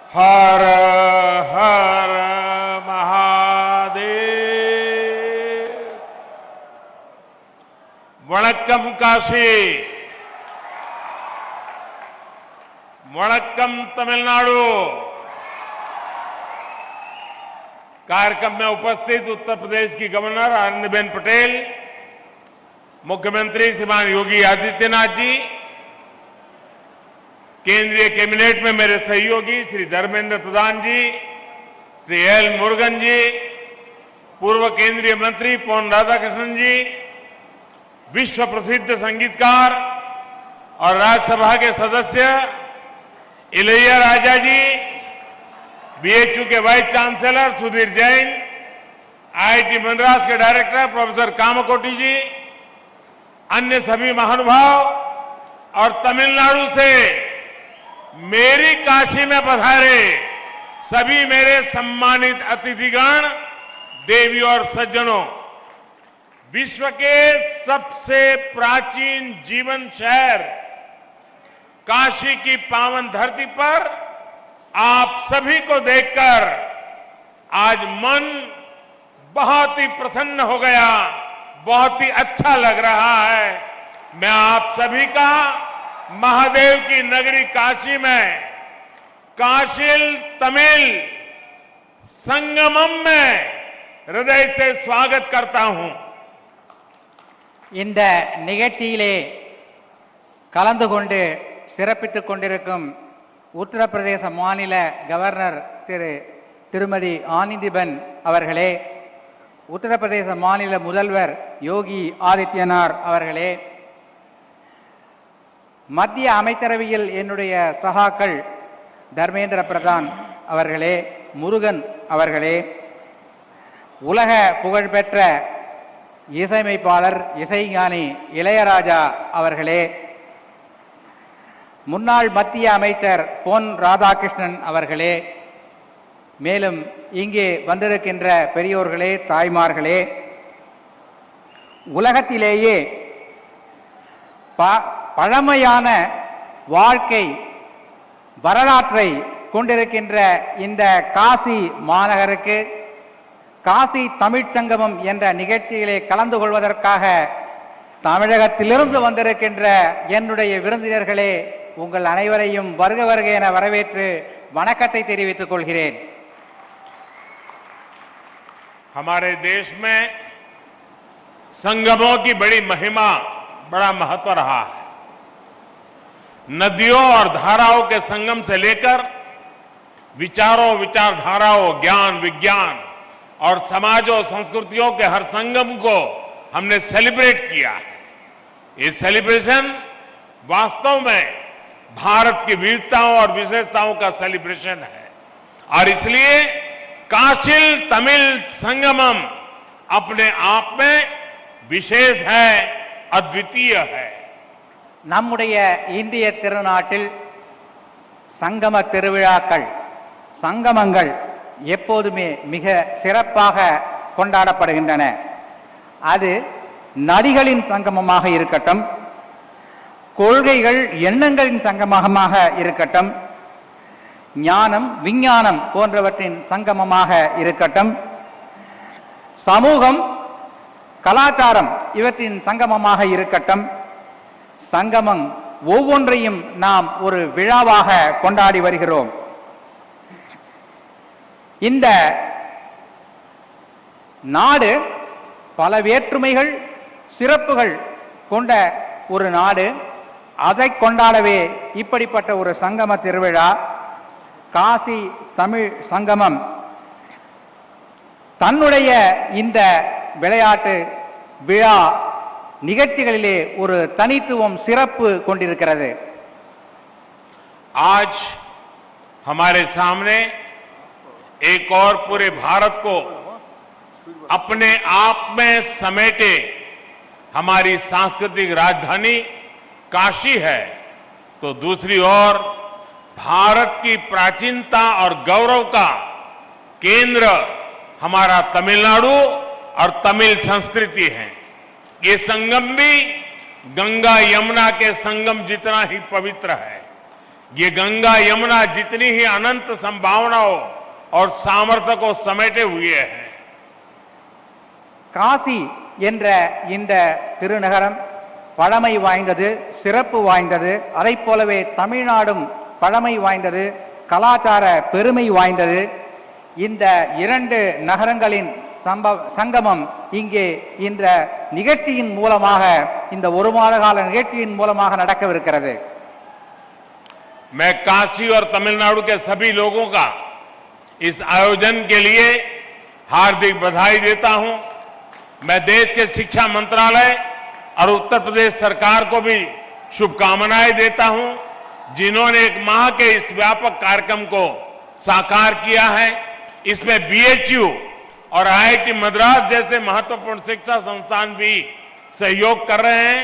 हर हर महादेव। वणक्कम काशी, वणक्कम तमिलनाडु। कार्यक्रम में उपस्थित उत्तर प्रदेश की गवर्नर आनंदीबेन पटेल, मुख्यमंत्री श्रीमान योगी आदित्यनाथ जी, केंद्रीय कैबिनेट में मेरे सहयोगी श्री धर्मेंद्र प्रधान जी, श्री एल मुरुगन जी, पूर्व केंद्रीय मंत्री पोन राधाकृष्णन जी, विश्व प्रसिद्ध संगीतकार और राज्यसभा के सदस्य इलैया राजा जी, बीएचयू के vice chancellor Sudhir Jain, IIT Madras के डायरेक्टर प्रोफेसर कामकोटी जी, अन्य सभी महानुभाव और तमिलनाडु से मेरी काशी में पधारे सभी मेरे सम्मानित अतिथिगण, देवी और सज्जनों, विश्व के सबसे प्राचीन जीवन शहर काशी की पावन धरती पर आप सभी को देखकर आज मन बहुत ही प्रसन्न हो गया, बहुत ही अच्छा लग रहा है। मैं आप सभी का महादेव की नगरी काशी में काशिल तमिल संगमम में हृदय से स्वागत करता हूं। இந்த நிகழ்ச்சியிலே கலந்து கொண்டு சிறப்பித்துக் கொண்டிருக்கும் உத்தரப்பிரதேச மாநில கவர்னர் திருமதி ஆனந்திபென் அவர்களே, உத்தரப்பிரதேச மாநில முதல்வர் யோகி ஆதித்யநாத் அவர்களே, மத்திய அமைச்சரவையில் என்னுடைய சகாக்கள் தர்மேந்திர பிரதான் அவர்களே, முருகன் அவர்களே, உலக புகழ்பெற்ற இசையமைப்பாளர் இசைஞானி இளையராஜா அவர்களே, முன்னாள் மத்திய அமைச்சர் பொன் ராதாகிருஷ்ணன் அவர்களே, மேலும் இங்கே வந்திருக்கின்ற பெரியோர்களே, தாய்மார்களே, உலகத்திலேயே பழமையான வாழ்க்கை வரலாற்றை கொண்டிருக்கின்ற இந்த காசி மாநகருக்கு காசி தமிழ்ச் சங்கமம் என்ற நிகழ்ச்சியிலே கலந்து கொள்வதற்காக தமிழகத்திலிருந்து வந்திருக்கின்ற என்னுடைய விருந்தினர்களே, உங்கள் அனைவரையும் வருக வருக என வரவேற்று வணக்கத்தை தெரிவித்துக் கொள்கிறேன்। हमारे देश में संगमों की बड़ी महिमा, बड़ा महत्व रहा है। नदियों और धाराओं के संगम से लेकर विचारों, विचारधाराओं, ज्ञान, विज्ञान और समाज और संस्कृतियों के हर संगम को हमने सेलिब्रेट किया है। ये सेलिब्रेशन वास्तव में भारत की विविधताओं और विशेषताओं का सेलिब्रेशन है और इसलिए काशिल तमिल संगमम अपने आप में विशेष है, अद्वितीय है। நம்முடைய இந்திய திருநாட்டில் சங்கம திருவிழாக்கள், சங்கமங்கள் எப்போதுமே மிக சிறப்பாக கொண்டாடப்படுகின்றன. அது நதிகளின் சங்கமமாக இருக்கட்டும், கொள்கைகள் எண்ணங்களின் சங்கமமாக இருக்கட்டும், ஞானம் விஞ்ஞானம் போன்றவற்றின் சங்கமமாக இருக்கட்டும், சமூகம் கலாச்சாரம் இவற்றின் சங்கமமாக இருக்கட்டும், சங்கமம் ஒவ்வொன்றையும் நாம் ஒரு விழாவாக கொண்டாடி வருகிறோம். இந்த நாடு பல வேற்றுமைகள், சிறப்புகள் கொண்ட ஒரு நாடு. அதை கொண்டாடவே இப்படிப்பட்ட ஒரு சங்கம திருவிழா காசி தமிழ் சங்கமம் தன்னுடைய இந்த விளையாட்டு விழா நிகழ்ச்சிகளிலே ஒரு தனித்துவம், சிறப்பு கொண்டிருக்கிறது. आज हमारे सामने एक और पूरे भारत को अपने आप में समेटे हमारी सांस्कृतिक राजधानी काशी है, तो दूसरी ओर भारत की प्राचीनता और गौरव का केंद्र हमारा तमिलनाडु और तमिल संस्कृति है। ये संगम भी गंगा यमुना के संगम जितना ही पवित्र है। ये गंगा यमुना जितनी ही अनंत संभावनाओं और सामर्थ्य को समेटे हुए है। காசி என்ற இந்த திருநகரம் பழமை வாய்ந்தது, சிறப்பு வாய்ந்தது. அதைப் போலவே தமிழ்நாடும் பழமை வாய்ந்தது, கலாச்சார பெருமை வாய்ந்தது. இந்த இரண்டு நகரங்களின் சங்கமம் இங்கே இந்த நிகழ்ச்சியின் மூலமாக, இந்த ஒரு மாத கால நிகழ்ச்சியின் மூலமாக நடக்கவிருக்கிறது. मैं काशी और तमिलनाडु के सभी लोगों का इस आयोजन के लिए हार्दिक बधाई देता हूं। मैं देश के शिक्षा मंत्रालय और उत्तर प्रदेश सरकार को भी शुभकामनाएं देता हूं, जिन्होंने एक माह के इस व्यापक कार्यक्रम को साकार किया है। इसमें बीएचयू और आईआईटी मद्रास जैसे महत्वपूर्ण शिक्षा संस्थान भी सहयोग कर रहे हैं।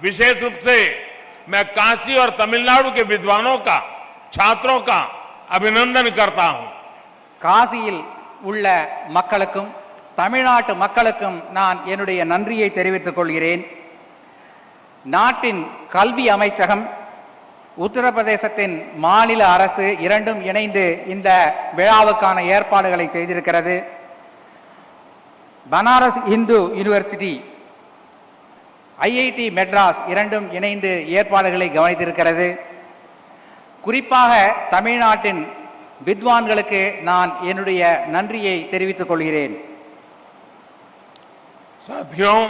विशेष रूप से मैं काशी और तमिलनाडु के विद्वानों का, छात्रों का अभिनंदन करता हूं। காசியில் உள்ள மக்களுக்கும் தமிழ்நாட்டு மக்களுக்கும் நான் என்னுடைய நன்றியை தெரிவித்துக் கொள்கிறேன். நாட்டின் கல்வி அமைச்சகம், உத்தரப்பிரதேசத்தின் மாநில அரசு இரண்டும் இணைந்து இந்த விழாவுக்கான ஏற்பாடுகளை செய்திருக்கிறது. பனாரஸ் இந்து யூனிவர்சிட்டி, ஐஐடி மெட்ராஸ் இரண்டும் இணைந்து ஏற்பாடுகளை கவனித்திருக்கிறது. குறிப்பாக தமிழ்நாட்டின் வித்வான்களுக்கு நான் என்னுடைய நன்றியை தெரிவித்துக் கொள்கிறேன். साथियों,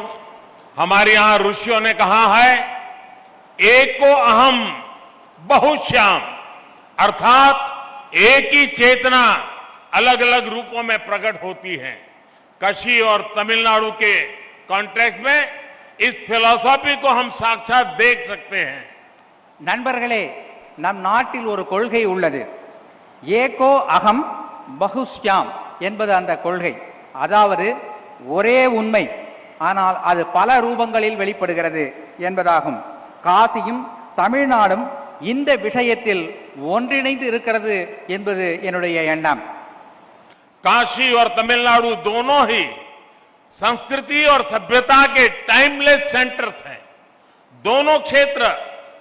हमारे यहां ऋषियों ने कहा है, एको अहम बहुश्याम, अर्थात एक ही चेतना अलग अलग रूपों में प्रकट होती है। काशी और तमिलनाडु के कॉन्टेक्स्ट में इस फिलॉसफी को हम साक्षात देख सकते हैं। நண்பர்களே, நம் நாட்டில் ஒரு கொள்கை உள்ளது. ஏகோ அகம் பகுஷ்யாம் என்பது அந்த கொள்கை. அதாவது ஒரே உண்மை, ஆனால் அது பல ரூபங்களில் வெளிப்படுகிறது என்பதாகும். காசியும் தமிழ்நாடும் இந்த விஷயத்தில் ஒன்றிணைந்து இருக்கிறது என்பது என்னுடைய எண்ணம். काशी और तमिलनाडु दोनों ही संस्कृति और सभ्यता के टाइमलेस सेंटर्स हैं। दोनों क्षेत्र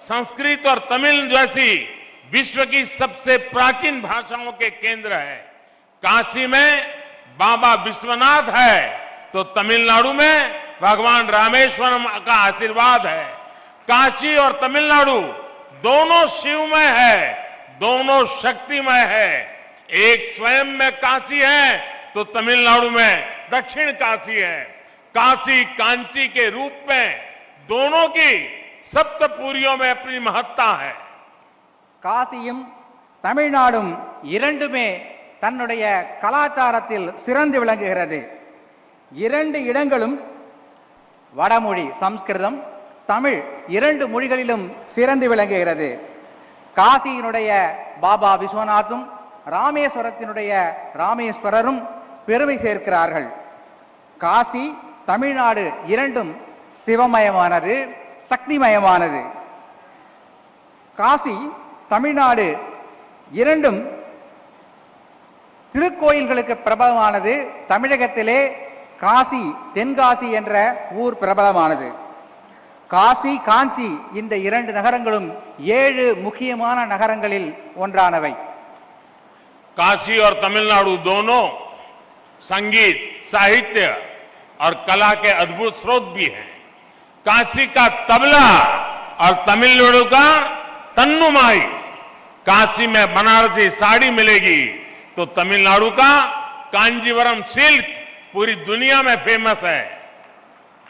संस्कृत और तमिल जैसी विश्व की सबसे प्राचीन भाषाओं के केंद्र है। काशी में बाबा विश्वनाथ है तो तमिलनाडु में भगवान रामेश्वरम का आशीर्वाद है। काशी और तमिलनाडु दोनों शिवमय है, दोनों शक्तिमय है। एक स्वयं में काशी है तो तमिलनाडु में दक्षिण काशी है। काशी कांची के रूप में दोनों की सप्तपुरियों में अपनी महत्ता है। காசியும் தமிழ்நாடும் இரண்டுமே தன்னுடைய கலாச்சாரத்தில் சிறந்து விளங்குகிறது. இரண்டு இடங்களும் வடமொழி சம்ஸ்கிருதம், தமிழ் இரண்டு மொழிகளிலும் சிறந்து விளங்குகிறது. காசியினுடைய பாபா விஸ்வநாத்தும் ராமேஸ்வரத்தினுடைய ராமேஸ்வரரும் பெருமை சேர்க்கிறார்கள். காசி தமிழ்நாடு இரண்டும் சிவமயமானது, சக்திமயமானது. காசி தமிழ்நாடு இரண்டும் திருக்கோயில்களுக்கு பிரபலமானது. தமிழகத்திலே காசி, தென்காசி என்ற ஊர் பிரபலமானது. காசி, காஞ்சி இந்த இரண்டு நகரங்களும் 7 முக்கியமான நகரங்களில் ஒன்றானவை. काशी और तमिलनाडु दोनों संगीत, साहित्य और कला के अद्भुत स्रोत भी हैं। काशी का तबला और तमिलनाडु का तन्नुमाई। काशी में बनारसी साड़ी मिलेगी तो तमिलनाडु का कांजीवरम सिल्क पूरी दुनिया में फेमस है।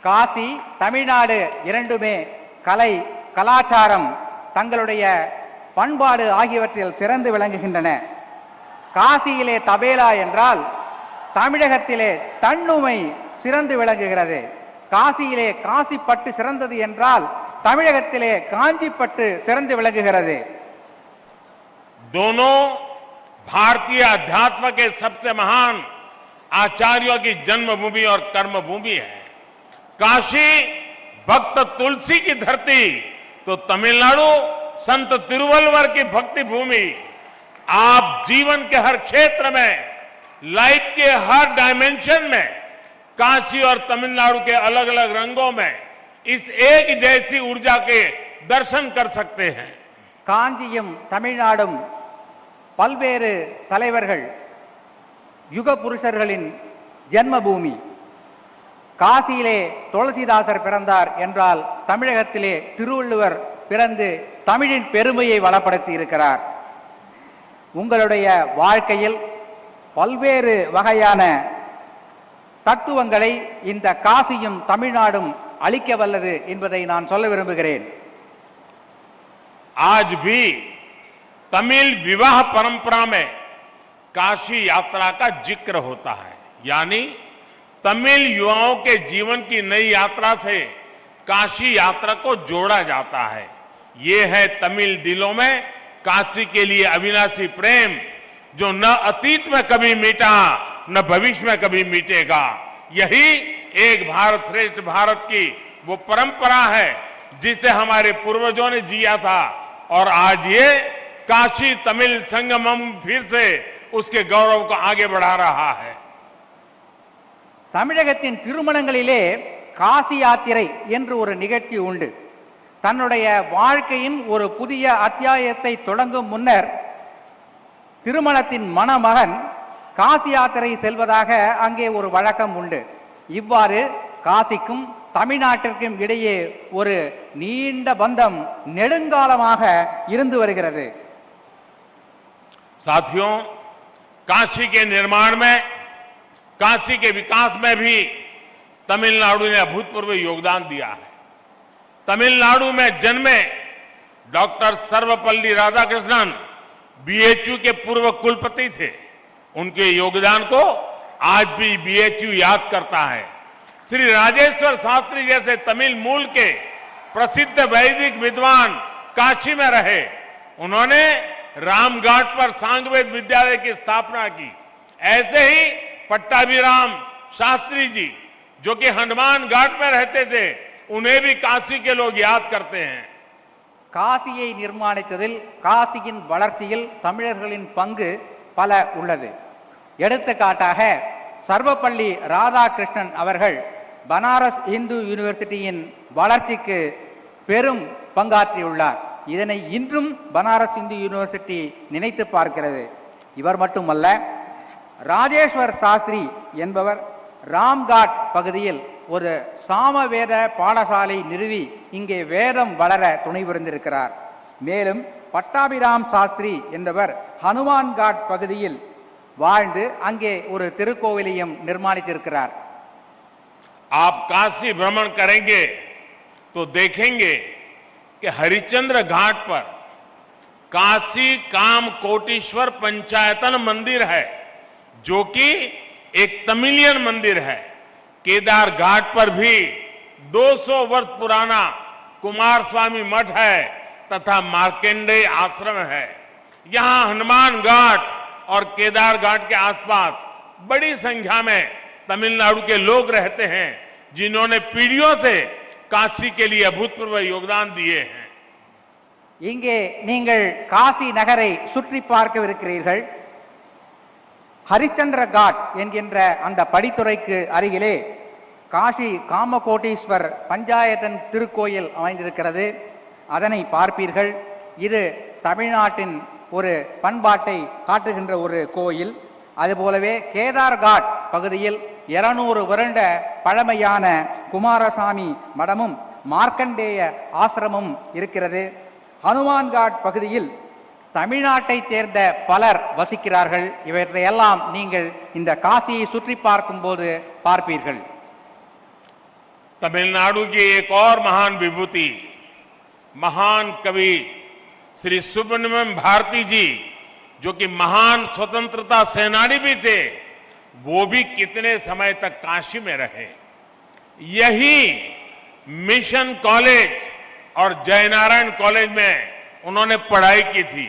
காசி தமிழ்நாடு இரண்டுமே கலை, கலாச்சாரம், தங்களுடைய பண்பாடு ஆகியவற்றில் சிறந்து விளங்குகின்றன. காசியிலே தபேலா என்றால் தமிழகத்திலே தன்னுமை சிறந்து விளங்குகிறது. காசியிலே காசி பட்டு சிறந்தது என்றால் தமிழகத்திலே காஞ்சி பட்டு சிறந்து விளங்குகிறது. दोनों भारतीय अध्यात्म के सबसे महान आचार्यों की जन्मभूमि और कर्मभूमि है। काशी भक्त तुलसी की धरती तो तमिलनाडु संत तिरुवल्लुवर की भक्ति भूमि। आप जीवन के हर क्षेत्र में, लाइफ के हर डायमेंशन में काशी और तमिलनाडु के अलग अलग रंगों में इस एक जैसी ऊर्जा के दर्शन कर सकते हैं। காஞ்சியும் தமிழ்நாடும் பல்வேறு தலைவர்கள் யுக புருஷர்களின் ஜென்மபூமி. காசியிலே துளசிதாசர் பிறந்தார் என்றால் தமிழகத்திலே திருவள்ளுவர் பிறந்து தமிழின் பெருமையை வளப்படுத்தி இருக்கிறார். உங்களுடைய வாழ்க்கையில் பல்வேறு வகையான தத்துவங்களை இந்த காசியும் தமிழ்நாடும் அளிக்க வல்லது என்பதை நான் சொல்ல விரும்புகிறேன். आज भी तमिल विवाह परंपरा में काशी यात्रा का जिक्र होता है, यानी तमिल युवाओं के जीवन की नई यात्रा से काशी यात्रा को जोड़ा जाता है. ये है तमिल दिलों में काशी के लिए अविनाशी प्रेम, जो न अतीत में कभी मिटा न भविष्य में कभी मिटेगा. यही एक भारत श्रेष्ठ भारत की वो परंपरा है जिसे हमारे पूर्वजों ने जिया था, और आज ये काशी तमिल संगमम फिर से उसके गौरव को आगे बढ़ा रहा है. தமிழகத்தின் திருமணங்களிலே காசி யாத்திரை என்று ஒரு நிகழ்ச்சி உண்டு. தன்னுடைய வாழ்க்கையின் ஒரு புதிய அத்தியாயத்தை தொடங்கும் முன்னர் திருமணத்தின் மணமகன் காசி யாத்திரை செல்வதாக அங்கே ஒரு வழக்கம் உண்டு. இவ்வாறு காசிக்கும் தமிழ்நாட்டிற்கும் இடையே ஒரு நீண்ட பந்தம் நெடுங்காலமாக இருந்து வருகிறது. साथियों, काशी के निर्माण में, काशी के विकास में भी तमिलनाडु ने अभूतपूर्व योगदान दिया है. तमिलनाडु में जन्मे डॉक्टर सर्वपल्ली राधाकृष्णन बीएचयू के पूर्व कुलपति थे. उनके योगदान को आज भी बीएचयू याद करता है. श्री राजेश्वर शास्त्री जैसे तमिल मूल के प्रसिद्ध वैदिक विद्वान काशी में रहे. उन्होंने रामघाट पर सांगवेद विद्यालय की स्थापना की. ऐसे ही पट्टाभिराम शास्त्री जी, जो कि हनुमान घाट में रहते थे, उन्हें भी काशी के लोग याद करते हैं. காசியை நிர்மாணித்ததில் காசியின் வளர்ச்சியில் தமிழர்களின் பங்கு பல உள்ளது. எடுத்துக்காட்டாக சர்வப்பள்ளி ராதாகிருஷ்ணன் அவர்கள் பனாரஸ் இந்து யூனிவர்சிட்டியின் வளர்ச்சிக்கு பெரும் பங்காற்றியுள்ளார். இதனை இன்றும் பனாரஸ் இந்து யூனிவர்சிட்டி நினைத்து பார்க்கிறது. இவர் மட்டுமல்ல, ராஜேஸ்வர் சாஸ்திரி என்பவர் ராம்காட் பகுதியில் ஒரு சாமவேத பாடசாலை நிறுவி இங்கே வேதம் வளர துணை புரிந்திருக்கிறார். மேலும் பட்டாபிராம் சாஸ்திரி என்பவர் ஹனுமான்காட் பகுதியில் வாழ்ந்து அங்கே ஒரு திருக்கோவிலையும் நிர்மாணித்திருக்கிறார். आप काशी भ्रमण करेंगे तो देखेंगे कि हरिश्चंद्र घाट पर काशी काम कोटीश्वर पंचायतन मंदिर है, जो कि एक तमिलियन मंदिर है. केदार घाट पर भी 200 वर्ष पुराना कुमार स्वामी मठ है तथा मार्कंडेय आश्रम है. यहां हनुमान घाट और केदार घाट के आसपास बड़ी संख्या में तमिलनाडु के लोग रहते हैं, जिन्होंने पीढ़ियों से काशी के लिए अभूतपूर्व योगदान दिए हैं. இங்கே நீங்கள் காசி நகரை சுற்றி பார்க்கவிருக்கிறீர்கள். ஹரிச்சந்திர காட் என்கின்ற அந்த படித்துறைக்கு அருகிலே காசி காமகோட்டீஸ்வர் பஞ்சாயத்தன் திருக்கோயில் அமைந்திருக்கிறது. அதனை பார்ப்பீர்கள். இது தமிழ்நாட்டின் ஒரு பண்பாட்டை காட்டுகின்ற ஒரு கோயில். அதுபோலவே கேதார்காட் பகுதியில் 200 வருட பழமையான குமாரசாமி மடமும் மார்க்கண்டேய ஆசிரமும் இருக்கிறது. ஹனுமான்காட் பகுதியில் தமிழ்நாட்டை சேர்ந்த பலர் வசிக்கிறார்கள். இவற்றையெல்லாம் நீங்கள் இந்த காசியை சுற்றி பார்க்கும்போது பார்ப்பீர்கள். तमिलनाडु की एक और महान विभूति, महान कवि श्री सुब्रमण्यम भारती जी, जो कि महान स्वतंत्रता सेनानी भी थे, वो भी कितने समय तक काशी में रहे. यही मिशन कॉलेज और जयनारायण कॉलेज में उन्होंने पढ़ाई की थी.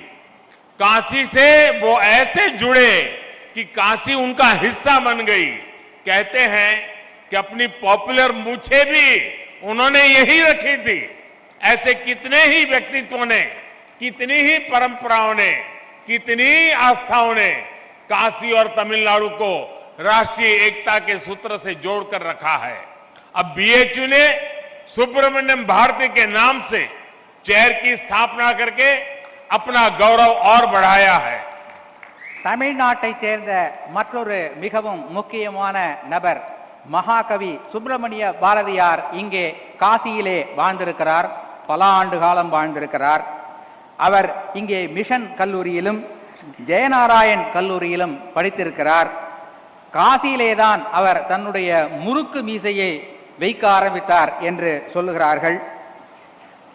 काशी से वो ऐसे जुड़े कि काशी उनका हिस्सा बन गई. कहते हैं कि अपनी पॉपुलर मूछे भी उन्होंने यही रखी थी. ऐसे कितने ही व्यक्तित्वों ने, कितनी ही परंपराओं ने, कितनी आस्थाओं ने काशी और तमिलनाडु को राष्ट्रीय एकता के सूत्र से जोड़कर रखा है. अब बीएचयू ने सुब्रमण्यम भारती के नाम से चेयर की स्थापना करके अपना गौरव और बढ़ाया है। தமிழ்நாட்டைச் சேர்ந்த மற்றொரு மிகவும் முக்கியமான நபர் மகாகவி சுப்பிரமணிய பாரதியார் இங்கே காசியிலே வாழ்ந்திருக்கிறார். பல ஆண்டு காலம் வாழ்ந்திருக்கிறார். அவர் இங்கே மிஷன் கல்லூரியிலும் ஜெயநாராயண் கல்லூரியிலும் படித்திருக்கிறார். காசியிலேதான் அவர் தன்னுடைய முறுக்கு மீசையை வைக்க ஆரம்பித்தார் என்று சொல்லுகிறார்கள்.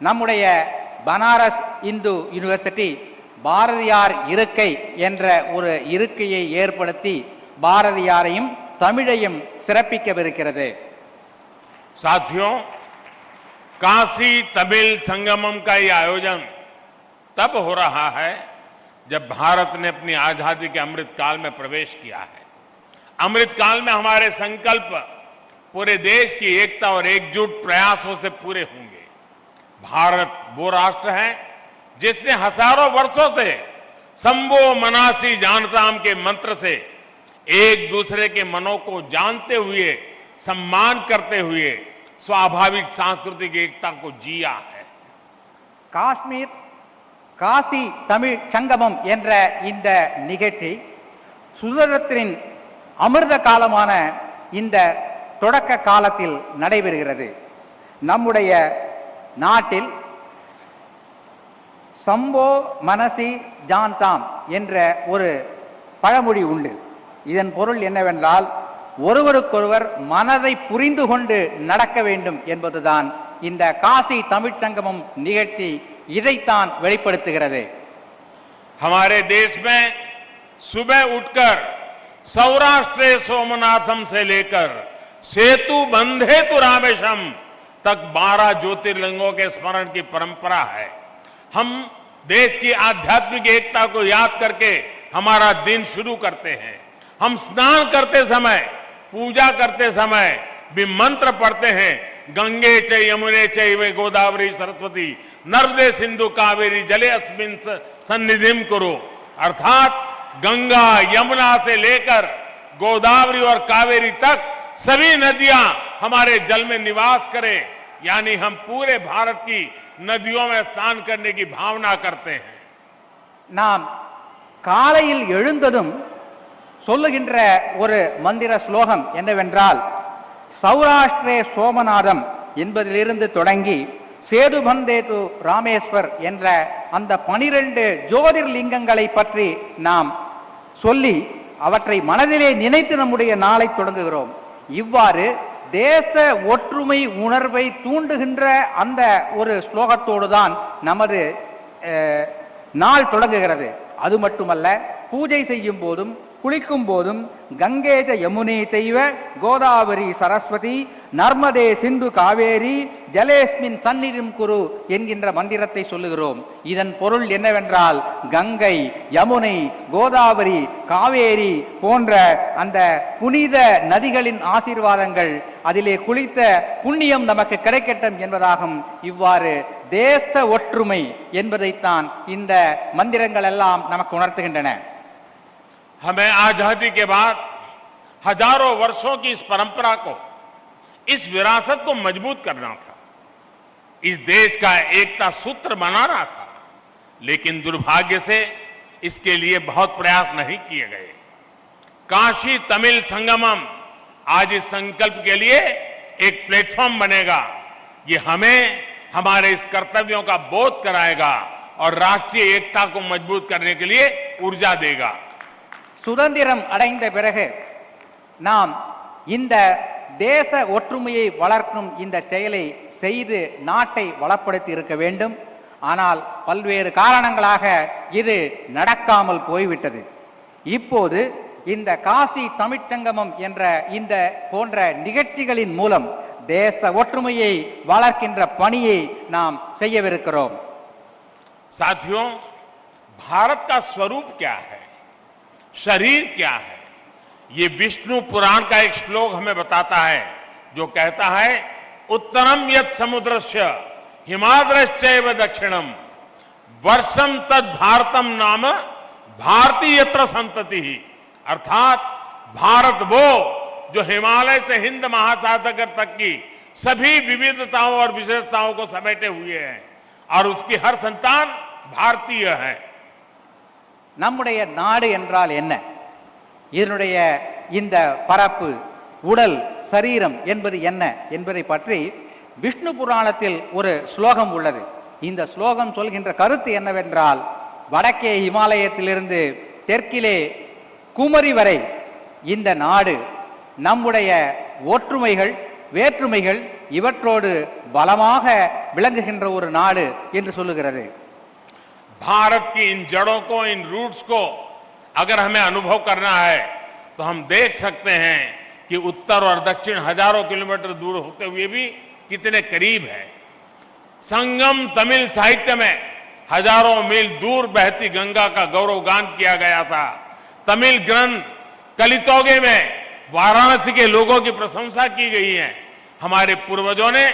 நம்முடைய பனாரஸ் இந்து யூனிவர்சிட்டி பாரதியார் இருக்கை என்ற ஒரு இருக்கையை ஏற்படுத்தி பாரதியாரையும் தமிழையும் சிறப்பிக்கவிருக்கிறது. साथियों, काशी तमिल संगमम का ये आयोजन तब हो रहा है जब भारत ने अपनी आजादी के अमृत काल में प्रवेश किया है। अमृत काल में हमारे संकल्प पूरे देश की एकता और एकजुट प्रयासों से पूरे होंगे। भारत वो राष्ट्र है जिसने हजारों वर्षों से संभो मनासी जानताम के मंत्र से एक दूसरे के मनों को जानते हुए सम्मान करते हुए स्वाभाविक सांस्कृतिक एकता को जिया है. காஷ்மீர் காசி தமிழ் சங்கமம் என்ற இந்த நிகழ்ச்சி சுதந்திரத்தின் அமிர்த காலமான இந்த தொடக்க காலத்தில் நடைபெறுகிறது. நம்முடைய நாட்டில் சம்போ மனசி ஜான்தாம் என்ற ஒரு பழமொழி உண்டு. இதன் பொருள் என்னவென்றால் ஒருவருக்கொருவர் மனதை புரிந்து கொண்டு நடக்க வேண்டும் என்பதுதான் இந்த காசி தமிழ்ச் சங்கமம் நிகழ்ச்சி இதைத்தான் வெளிப்படுத்துகிறது. हमारे देश में सुबह उठकर सौराष्ट्र सोमनाथम से लेकर सेतु बंधे तु रामेशम तक 12 ज्योतिर्लिंगों के स्मरण की परंपरा है. हम देश की आध्यात्मिक एकता को याद करके हमारा दिन शुरू करते हैं. हम स्नान करते समय, पूजा करते समय भी मंत्र पढ़ते हैं. गंगे च यमुने चैव गोदावरी सरस्वती नर्मदे सिंधु कावेरी जले अस्मिन् सन्निधिं कुरु. अर्थात गंगा यमुना से लेकर गोदावरी और कावेरी तक सभी नदियां हमारे जल में निवास करें. यानी हम पूरे भारत की नदियों में स्नान करने की भावना करते हैं. நாம் காலையில் எழுந்ததும் சொல்லுகின்ற ஒரு மந்திர ஸ்லோகம் என்னவென்றால் சௌராஷ்டிரே சோமநாதம் என்பதிலிருந்து தொடங்கி சேதுபந்தேது ராமேஸ்வர் என்ற அந்த 12 ஜோதிர்லிங்கங்களை பற்றி நாம் சொல்லி அவற்றை மனதிலே நினைத்து நம்முடைய நாளை தொடங்குகிறோம். இவ்வாறு தேச ஒற்றுமை உணர்வை தூண்டுகின்ற அந்த ஒரு ஸ்லோகத்தோடு தான் நமது நாள் தொடங்குகிறது. அது மட்டுமல்ல, பூஜை செய்யும் போதும் குளிக்கும் போதும் கங்கேஜ யமுனே செய்வ கோதாவரி சரஸ்வதி நர்மதே சிந்து காவேரி ஜலேஸ்மின் சந்நிதிம் குரு என்கின்ற மந்திரத்தை சொல்லுகிறோம். இதன் பொருள் என்னவென்றால் கங்கை, யமுனை, கோதாவரி, காவேரி போன்ற அந்த புனித நதிகளின் ஆசீர்வாதங்கள், அதிலே குளித்த புண்ணியம் நமக்கு கிடைக்கட்டும் என்பதாகும். இவ்வாறு தேச ஒற்றுமை என்பதைத்தான் இந்த மந்திரங்கள் எல்லாம் நமக்கு உணர்த்துகின்றன. हमें आजादी के बाद हजारों वर्षों की इस परंपरा को, इस विरासत को मजबूत करना था. इस देश का एकता सूत्र बनाना था. लेकिन दुर्भाग्य से इसके लिए बहुत प्रयास नहीं किए गए. काशी तमिल संगमम आज इस संकल्प के लिए एक प्लेटफॉर्म बनेगा. ये हमें हमारे इस कर्तव्यों का बोध कराएगा और राष्ट्रीय एकता को मजबूत करने के लिए ऊर्जा देगा. சுதந்திரம் அடைந்த பிறகு நாம் இந்த தேச ஒற்றுமையை வளர்க்கும் இந்த செயலை செய்து நாட்டை வளப்படுத்தி இருக்க வேண்டும். ஆனால் பல்வேறு காரணங்களாக இது நடக்காமல் போய்விட்டது. இப்போது இந்த காசி தமிழ்ச்சங்கமம் என்ற இந்த போன்ற நிகழ்ச்சிகளின் மூலம் தேச ஒற்றுமையை வளர்க்கின்ற பணியை நாம் செய்யவிருக்கிறோம். साथियों, भारत का स्वरूप क्या है, शरीर क्या है, ये विष्णु पुराण का एक श्लोक हमें बताता है, जो कहता है उत्तरम यत् समुद्रस्य हिमाद्रश्चैव दक्षिणम वर्षम तद भारतम नाम भारतीयत्र संतति. अर्थात भारत वो जो हिमालय से हिंद महासागर तक की सभी विविधताओं और विशेषताओं को समेटे हुए हैं और उसकी हर संतान भारतीय है। நம்முடைய நாடு என்றால் என்ன, இதனுடைய இந்த பரப்பு, உடல், சரீரம் என்பது என்ன என்பதை பற்றி விஷ்ணு புராணத்தில் ஒரு ஸ்லோகம் உள்ளது. இந்த ஸ்லோகம் சொல்கின்ற கருத்து என்னவென்றால், வடக்கே இமாலயத்திலிருந்து தெற்கிலே குமரி வரை இந்த நாடு நம்முடைய ஒற்றுமைகள், வேற்றுமைகள் இவற்றோடு பலமாக விளங்குகின்ற ஒரு நாடு என்று சொல்லுகிறது. भारत की इन जड़ों को, इन रूट्स को अगर हमें अनुभव करना है तो हम देख सकते हैं कि उत्तर और दक्षिण हजारों किलोमीटर दूर होते हुए भी कितने करीब है। संगम तमिल साहित्य में हजारों मील दूर बहती गंगा का गौरवगान किया गया था। तमिल ग्रंथ कलितोगे में वाराणसी के लोगों की प्रशंसा की गई है। हमारे पूर्वजों ने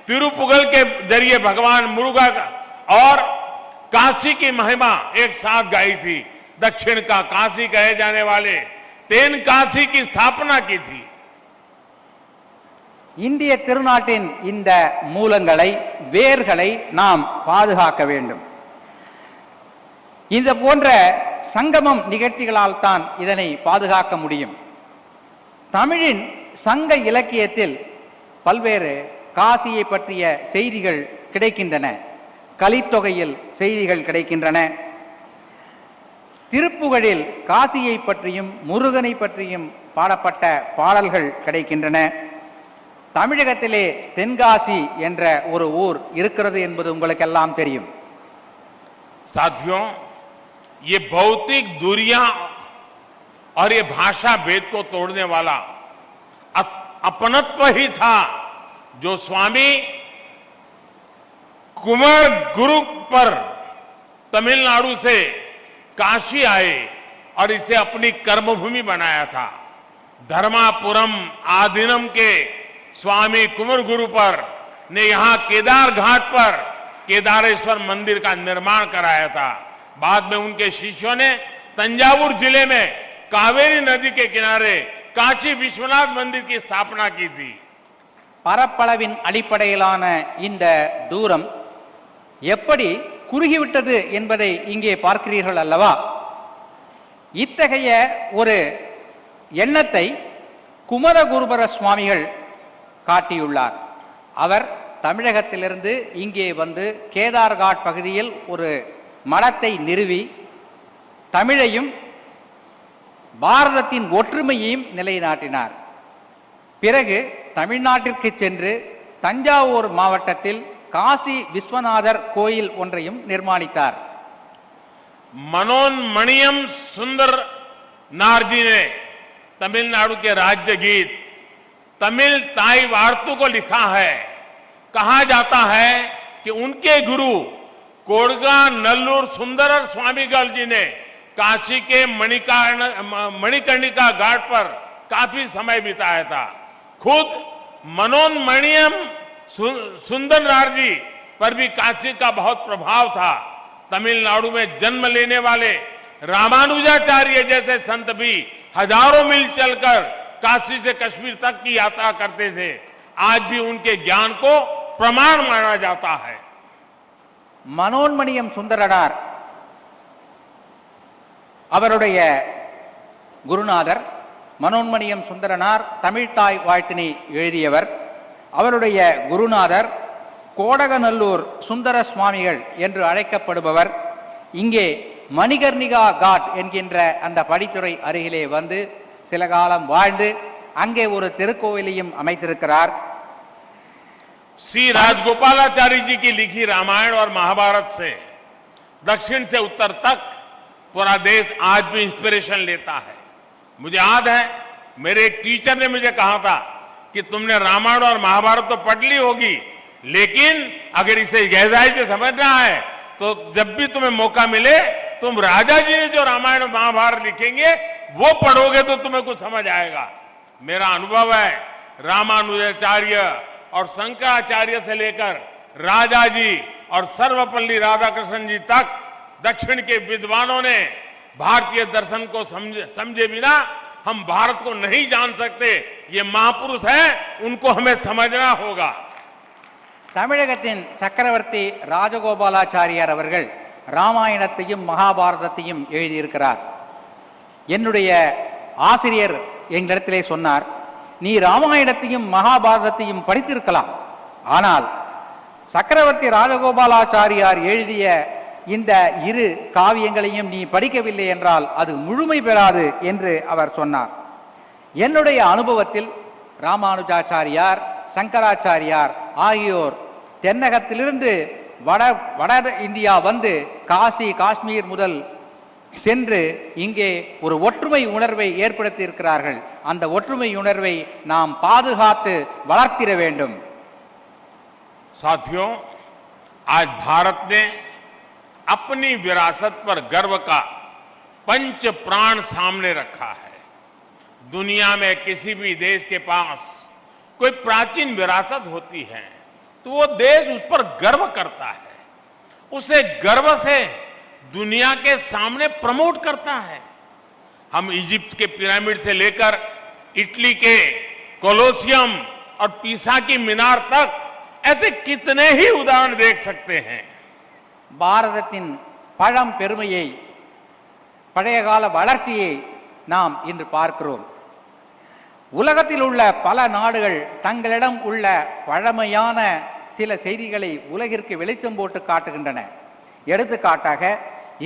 तिरुपुगल के जरिए भगवान मुरुगा और काशी की महिमा एक साथ गाई थी। दक्षिण का काशी कहे जाने वाले तेन काशी की स्थापना की थी। இந்திய திருநாட்டின் இந்த மூலங்களை, வேர்களை நாம் பாதுகாக்க வேண்டும். இந்த போன்ற சங்கமம் நிகழ்ச்சிகளால் தான் இதனை பாதுகாக்க முடியும். தமிழின் சங்க இலக்கியத்தில் பல்வேறு காசியை பற்றிய செய்திகள் கிடைக்கின்றன. கலித்தொகையில் செய்திகள் கிடைக்கின்றன. திருப்புகழில் காசியை பற்றியும் முருகனை பற்றியும் பாடப்பட்ட பாடல்கள் கிடைக்கின்றன. தமிழகத்திலே தென்காசி என்ற ஒரு ஊர் இருக்கிறது என்பது உங்களுக்கெல்லாம் தெரியும். साथियों, ये भौतिक दूरियां और ये भाषा भेद को तोड़ने वाला अपनत्व ही था जो स्वामी कुमार गुरु पर तमिलनाडु से काशी आए और इसे अपनी कर्मभूमि बनाया था। धर्मापुरम आदिनम के स्वामी कुमार गुरु पर ने यहां केदार घाट पर केदारेश्वर मंदिर का निर्माण कराया था। बाद में उनके शिष्यों ने तंजावुर जिले में कावेरी नदी के किनारे काशी विश्वनाथ मंदिर की स्थापना की थी। பரப்பளவின் அடிப்படையிலான இந்த தூரம் எப்படி குறுகிவிட்டது என்பதை இங்கே பார்க்கிறீர்கள் அல்லவா? இத்தகைய ஒரு எண்ணத்தை குமரகுருபர சுவாமிகள் காட்டியுள்ளார். அவர் தமிழகத்திலிருந்து இங்கே வந்து கேதார்காட் பகுதியில் ஒரு மடத்தை நிறுவி தமிழையும் பாரதத்தின் ஒற்றுமையையும் நிலைநாட்டினார். பிறகு தமிழ்நாட்டிற்கு சென்று தஞ்சாவூர் மாவட்டத்தில் காசி விஸ்வநாதர் கோயில் ஒன்றையும் நிர்மாணித்தார். मनोन्मणियम सुंदर नारजी ने तमिलनाडु के राज्य गीत तमिल ताई वार्तु को लिखा है। कहा जाता है कि उनके गुरु कोडगा नल्लूर सुंदरर स्वामीगल जी ने काशी के मणिकर्णिका घाट पर काफी समय बिताया था। खुद मनोन्मणियम सुंदर नारजी पर भी काशी का बहुत प्रभाव था। तमिलनाडु में जन्म लेने वाले रामानुजाचार्य जैसे संत भी हजारों मील चलकर काशी से कश्मीर तक की यात्रा करते थे। आज भी उनके ज्ञान को प्रमाण माना जाता है। மனோன்மணியம் சுந்தரனார் அவருடைய குருநாதர். மனோன்மணியம் சுந்தரனார் தமிழ்தாய் வாழ்த்தினை எழுதியவர். அவருடைய குருநாதர் கோடகநல்லூர் சுந்தர சுவாமிகள் என்று அழைக்கப்படுபவர். இங்கே மணிகர்ணிகா காட் என்கின்ற அந்த படித்துறை அருகிலே வந்து சில காலம் வாழ்ந்து அங்கே ஒரு திருக்கோவிலையும் அமைத்திருக்கிறார். श्री राजगोपालाचार्य जी की लिखी रामायण और महाभारत से दक्षिण से उत्तर तक पूरा देश आज भी इंस्पिरेशन लेता है। मुझे याद है मेरे एक टीचर ने मुझे कहा था कि तुमने रामायण और महाभारत तो पढ़ ली होगी, लेकिन अगर इसे गहराई से समझना है तो जब भी तुम्हें मौका मिले तुम राजा जी ने जो रामायण और महाभारत लिखेंगे वो पढ़ोगे तो तुम्हें कुछ समझ आएगा। मेरा अनुभव है रामानुजाचार्य और शंकराचार्य से लेकर राजा जी और सर्वपल्ली राधाकृष्ण जी तक दक्षिण के विद्वानों ने भारतीय दर्शन को समझे बिना हम भारत को नहीं जान सकते। ये महापुरुष हैं, उनको हमें समझना होगा। தமிழகத்தின் சக்கரவர்த்தி ராஜகோபாலாச்சாரியார் அவர்கள் ராமாயணத்தையும் மகாபாரதத்தையும் எழுதியிருக்கிறார். என்னுடைய ஆசிரியர் எங்களிடத்திலே சொன்னார், நீ ராமாயணத்தையும் மகாபாரதத்தையும் படித்திருக்கலாம், ஆனால் சக்கரவர்த்தி ராஜகோபாலாச்சாரியார் எழுதிய இந்த இரு காவியங்களையும் நீ படிக்கவில்லை என்றால் அது முழுமை பெறாது என்று அவர் சொன்னார். என்னுடைய அனுபவத்தில் ராமானுஜாச்சாரியார், சங்கராச்சாரியார் ஆகியோர் தென்னகத்திலிருந்து வட இந்தியா வந்து காசி காஷ்மீர் முதல் சென்று இங்கே ஒரு ஒற்றுமை உணர்வை ஏற்படுத்தி இருக்கிறார்கள். அந்த ஒற்றுமை உணர்வை நாம் பாதுகாத்து வளர்த்திட வேண்டும். साथियों, आज भारत ने अपनी विरासत पर गर्व का पंच प्राण सामने रखा है. दुनिया में किसी भी देश के पास कोई प्राचीन विरासत होती है तो वो देश उस पर गर्व करता है, उसे गर्व से दुनिया के सामने प्रमोट करता है. हम इजिप्ट के पिरामिड से लेकर इटली के कोलोसियम और पीसा की मीनार तक ऐसे कितने ही उदाहरण देख सकते हैं. பாரதத்தின் பழம் பெருமையை, பழைய கால வளர்ச்சியை நாம் இன்று பார்க்கிறோம். உலகத்தில் உள்ள பல நாடுகள் தங்களிடம் உள்ள பழமையான சில செய்திகளை உலகிற்கு வெளிச்சம் போட்டு காட்டுகின்றன. எடுத்துக்காட்டாக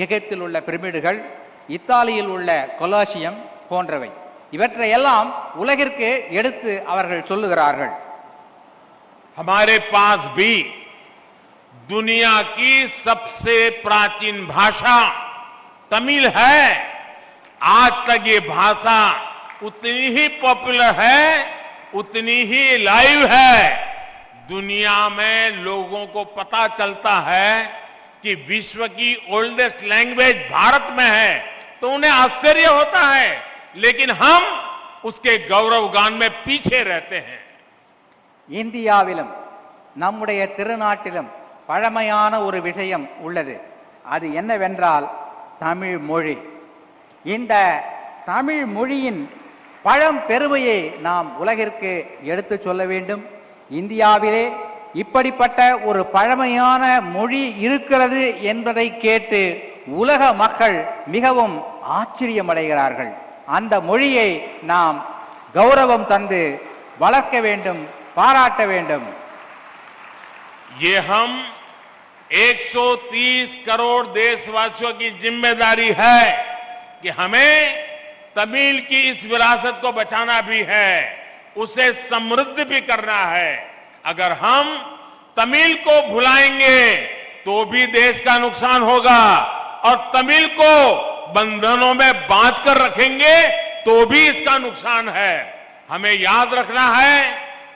எகிப்தில் உள்ள பிரமிடுகள், இத்தாலியில் உள்ள கொலாசியம் போன்றவை. இவற்றையெல்லாம் உலகிற்கு எடுத்து அவர்கள் சொல்லுகிறார்கள். हमारे पास भी दुनिया की सबसे प्राचीन भाषा तमिल है. आज तक ये भाषा उतनी ही पॉपुलर है, उतनी ही लाइव है. दुनिया में लोगों को पता चलता है कि विश्व की ओल्डेस्ट लैंग्वेज भारत में है तो उन्हें आश्चर्य होता है, लेकिन हम उसके गौरवगान में पीछे रहते हैं. இந்தியாவிலும் நம்முடைய திருநாட்டிலும் பழமையான ஒரு விஷயம் உள்ளது. அது என்னவென்றால் தமிழ் மொழி. இந்த தமிழ் மொழியின் பழம் பெருமையை நாம் உலகிற்கு எடுத்து சொல்ல வேண்டும். இந்தியாவிலே இப்படிப்பட்ட ஒரு பழமையான மொழி இருக்கிறது என்பதை கேட்டு உலக மக்கள் மிகவும் ஆச்சரியமடைகிறார்கள். அந்த மொழியை நாம் கௌரவம் தந்து வளர்க்க வேண்டும், பாராட்ட வேண்டும். ये हम 130 करोड़ देशवासियों की जिम्मेदारी है कि हमें तमिल की इस विरासत को बचाना भी है, उसे समृद्ध भी करना है. अगर हम तमिल को भुलाएंगे तो भी देश का नुकसान होगा और तमिल को बंधनों में बांध कर रखेंगे तो भी इसका नुकसान है. हमें याद रखना है,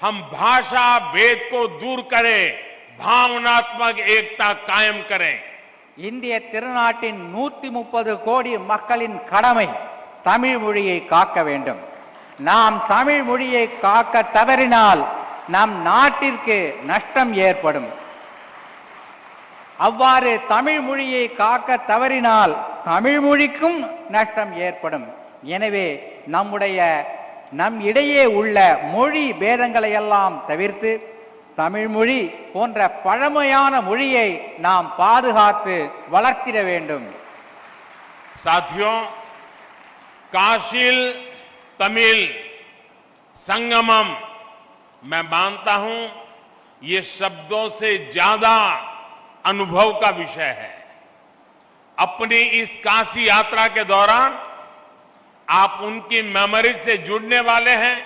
हम भाषा भेद को दूर करें, भावनात्मक एकता कायम करें. இந்திய திருநாட்டின் 130 கோடி மக்களின் கடமை தமிழ் மொழியை காக்க வேண்டும். நாம் தமிழ் மொழியை காக்க தவறினால் நம் நாட்டிற்கு நஷ்டம் ஏற்படும். அவ்வாறு தமிழ் மொழியை காக்க தவறினால் தமிழ் மொழிக்கும் நஷ்டம் ஏற்படும். எனவே நம் இடையே உள்ள மொழி பேதங்களை எல்லாம் தவிர்த்து தமிழ் மொழி போன்ற பழமையான மொழியை நாம் பாதுகாத்து வளர்த்திட வேண்டும். साथियों, काशिल तमिल संगमम मैं मानता हूं ये शब्दों से ज्यादा अनुभव का विषय है. अपनी इस काशी यात्रा के दौरान आप उनकी मेमोरी से जुड़ने वाले हैं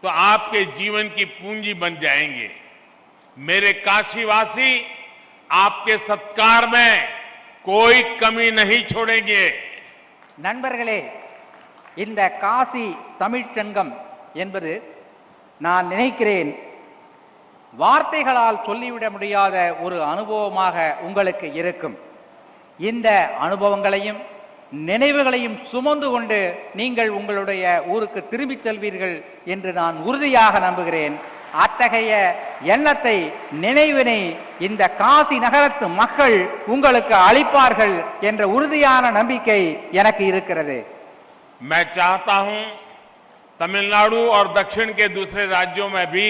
तो आपके जीवन की पूंजी बन जाएंगे. मेरे काशीवासी आपके सत्कार में कोई कमी नहीं छोड़ेंगे. நண்பர்களே, இந்த காசி தமிழ்ச்சங்கம் என்பது நான் நினைக்கிறேன் வார்த்தைகளால் சொல்லிவிட முடியாத ஒரு அனுபவமாக உங்களுக்கு இருக்கும். இந்த அனுபவங்களையும் நினைவுகளையும் சுமந்து கொண்டு நீங்கள் உங்களுடைய ஊருக்கு திரும்பிச் செல்வீர்கள் என்று நான் உறுதியாக நம்புகிறேன். அத்தகைய எண்ணத்தை, நினைவினை இந்த காசி நகரத்து மக்கள் உங்களுக்கு அளிப்பார்கள் என்ற உறுதியான நம்பிக்கை எனக்கு இருக்கிறது. मैं चाहता हूं तमिलनाडु और दक्षिण के दूसरे राज्यों में भी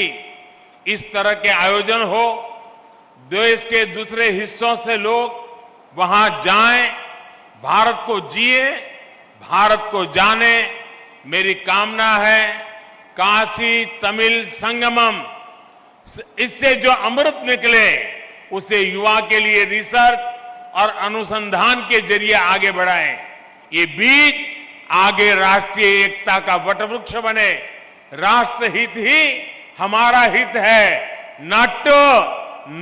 इस तरह के आयोजन हो. देश के दूसरे हिस्सों से लोग वहां जाएं, भारत को जिए, भारत को जाने। मेरी कामना है काशी तमिल संगमम, इससे जो अमृत निकले उसे युवा के लिए रिसर्च और अनुसंधान के जरिए आगे बढ़ाएं। ये बीज आगे राष्ट्रीय एकता का वटवृक्ष बने। राष्ट्रहित ही हमारा हित है। नाट्यो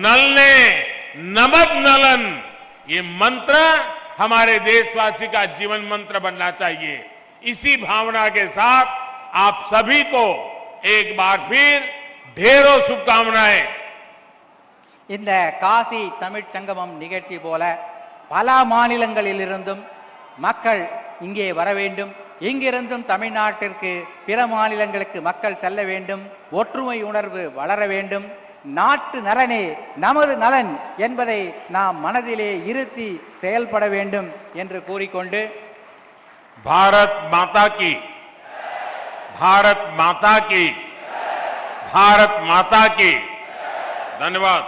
नलने नमद नलन, ये मंत्र हमारे देशवासी का जीवन मंत्र बनना चाहिए। इसी भावना के साथ आप सभी को एक बार फिर ढेरों शुभकामनाएं। இந்த காசி தமிழ் சங்கமம் நிகழ்ச்சி போல பல மாநிலங்களிலிருந்தும் மக்கள் இங்கே வர வேண்டும். இங்கிருந்தும் தமிழ்நாட்டிற்கு பிற மாநிலங்களுக்கு மக்கள் செல்ல வேண்டும். ஒற்றுமை உணர்வு வளர வேண்டும். நாட்டு நலனே நமது நலன் என்பதை நாம் மனதிலே இருத்தி செயல்பட வேண்டும் என்று கூறிக்கொண்டு भारत माता की, भारत माता की, भारत माता की। धन्यवाद।